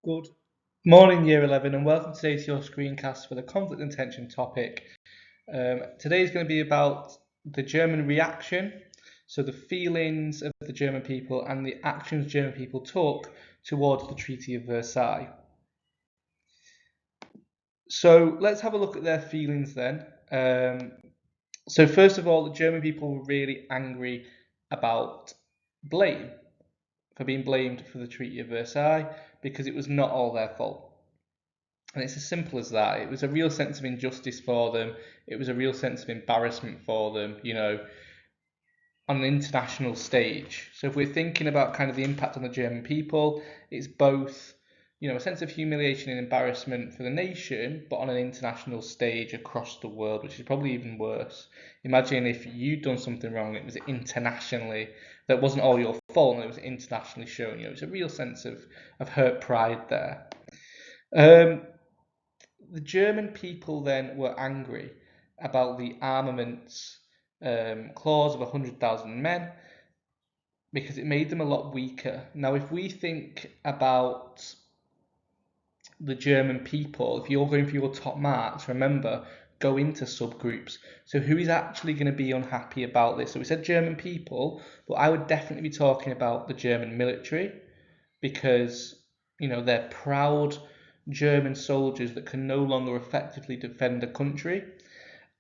Good morning, Year 11, and welcome today to your screencast for the conflict and tension topic. Today is going to be about the German reaction, so the feelings of the German people and the actions German people took towards the Treaty of Versailles. So let's have a look at their feelings then. So first of all, the German people were really angry about blame, for being blamed for the Treaty of Versailles, because it was not all their fault. And it's as simple as that. It was a real sense of injustice for them. It was a real sense of embarrassment for them, on an international stage. So if we're thinking about kind of the impact on the German people, it's both, a sense of humiliation and embarrassment for the nation, but on an international stage across the world, which is probably even worse. Imagine if you'd done something wrong, it was internationally, that wasn't all your fault, and it was internationally shown. It's a real sense of hurt pride there. The German people then were angry about the armaments clause of 100,000 men because it made them a lot weaker. Now, if we think about the German people, if you're going for your top marks, remember, go into subgroups. So who is actually going to be unhappy about this? So we said German people, but I would definitely be talking about the German military because, they're proud German soldiers that can no longer effectively defend the country.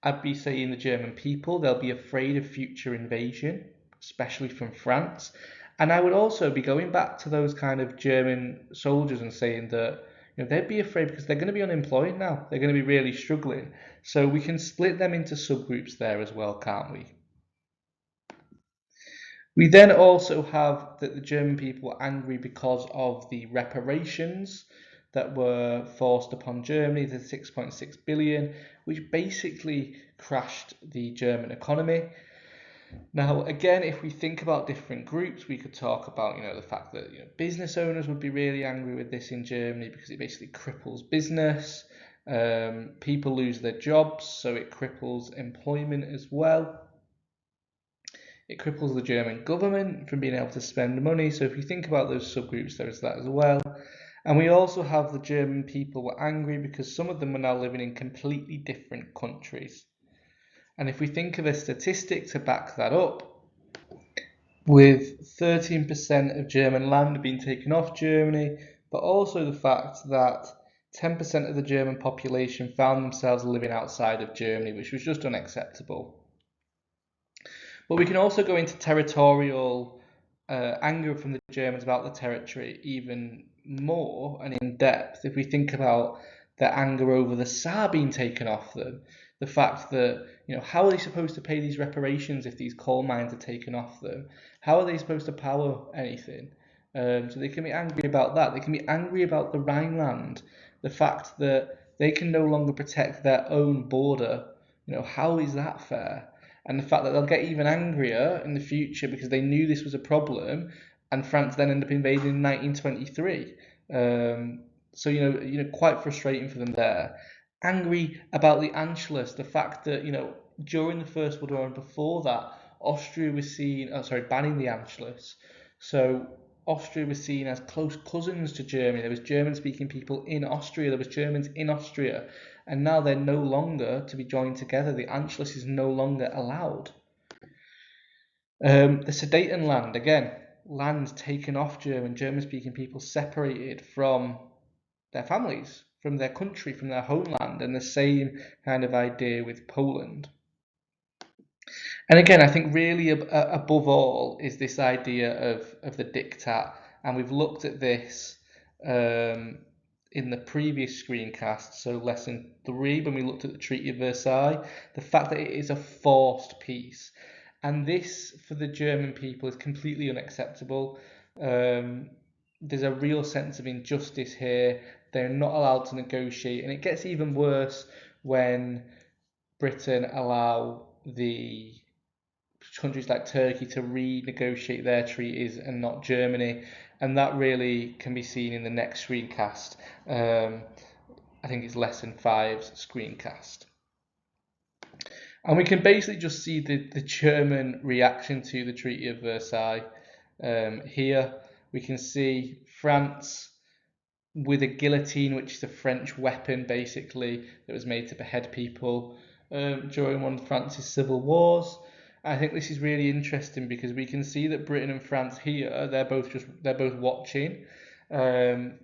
I'd be saying the German people, they'll be afraid of future invasion, especially from France. And I would also be going back to those kind of German soldiers and saying that they'd be afraid because they're going to be unemployed now. They're going to be really struggling. So we can split them into subgroups there as well, can't we? We then also have that the German people were angry because of the reparations that were forced upon Germany, the 6.6 billion, which basically crashed the German economy. Now, again, if we think about different groups, we could talk about, the fact that business owners would be really angry with this in Germany because it basically cripples business. People lose their jobs, so it cripples employment as well. It cripples the German government from being able to spend money. So if you think about those subgroups, there is that as well. And we also have the German people were angry because some of them were now living in completely different countries. And if we think of a statistic to back that up, with 13% of German land being taken off Germany, but also the fact that 10% of the German population found themselves living outside of Germany, which was just unacceptable. But we can also go into territorial anger from the Germans about the territory even more and in depth if we think about their anger over the Saar being taken off them. The fact that, how are they supposed to pay these reparations if these coal mines are taken off them? How are they supposed to power anything? So they can be angry about that. They can be angry about the Rhineland, the fact that they can no longer protect their own border. How is that fair? And the fact that they'll get even angrier in the future because they knew this was a problem, and France then ended up invading in 1923. So quite frustrating for them there. Angry about the Anschluss, the fact that during the First World War and before that, Austria was seen, banning the Anschluss. So Austria was seen as close cousins to Germany. There was German-speaking people in Austria. There was Germans in Austria. And now they're no longer to be joined together. The Anschluss is no longer allowed. The Sudetenland, again, land taken off German-speaking people separated from their families, from their country, from their homeland, and the same kind of idea with Poland. And again, I think really above all is this idea of the diktat, and we've looked at this in the previous screencast, so lesson 3, when we looked at the Treaty of Versailles, the fact that it is a forced peace. And this, for the German people, is completely unacceptable. There's a real sense of injustice here. They're not allowed to negotiate, and it gets even worse when Britain allow the countries like Turkey to renegotiate their treaties and not Germany, and that really can be seen in the next screencast. I think it's lesson 5's screencast. And we can basically just see the German reaction to the Treaty of Versailles. Here we can see France with a guillotine, which is a French weapon basically that was made to behead people during one of France's civil wars. I think this is really interesting because we can see that Britain and France here, they're both watching. Um,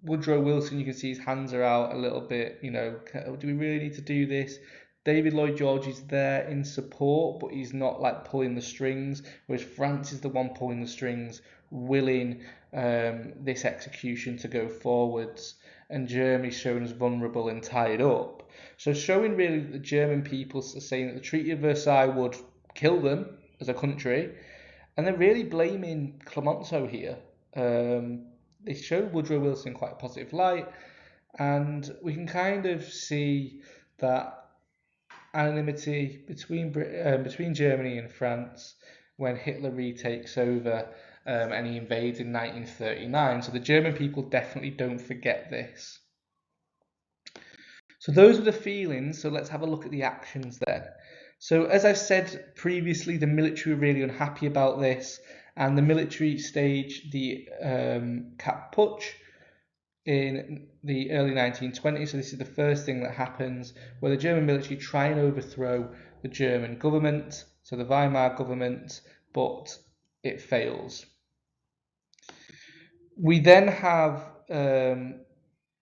Woodrow Wilson, you can see his hands are out a little bit. Do we really need to do this? David Lloyd George is there in support, but he's not like pulling the strings. Whereas France is the one pulling the strings, willing this execution to go forwards, and Germany's shown as vulnerable and tied up. So showing really that the German people are saying that the Treaty of Versailles would kill them as a country, and they're really blaming Clemenceau here. They show Woodrow Wilson in quite a positive light, and we can kind of see that anonymity between Germany and France when Hitler retakes over and he invades in 1939. So the German people definitely don't forget this. So those are the feelings. So let's have a look at the actions then. So as I've said previously, the military were really unhappy about this, and the military staged the Cap Putsch in the early 1920s. So this is the first thing that happens, where the German military try and overthrow the German government, so the Weimar government, but it fails. We then have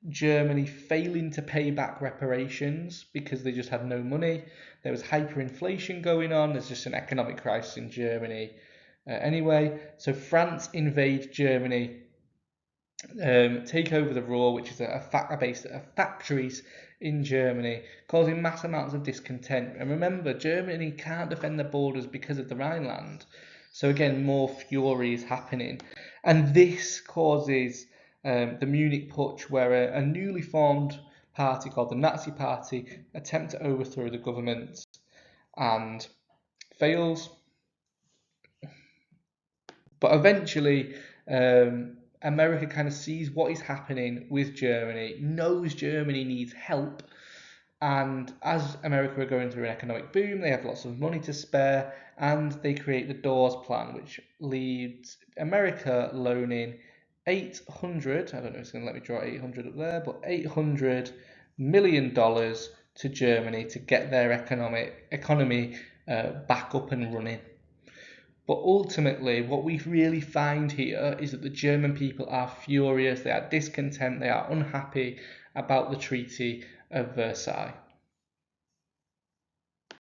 Germany failing to pay back reparations because they just had no money. There was hyperinflation going on. There's just an economic crisis in Germany anyway. So France invade Germany, take over the Ruhr, which is a base of factories in Germany, causing mass amounts of discontent. And remember, Germany can't defend their borders because of the Rhineland. So again, more fury is happening. And this causes the Munich Putsch, where a newly formed party called the Nazi Party attempt to overthrow the government and fails. But eventually, America kind of sees what is happening with Germany, knows Germany needs help, and as America are going through an economic boom, they have lots of money to spare, and they create the Dawes Plan, which leads America loaning 800, I don't know if it's going to let me draw 800 up there, but $800 million to Germany to get their economy back up and running. But ultimately, what we really find here is that the German people are furious, they are discontent, they are unhappy about the Treaty of Versailles.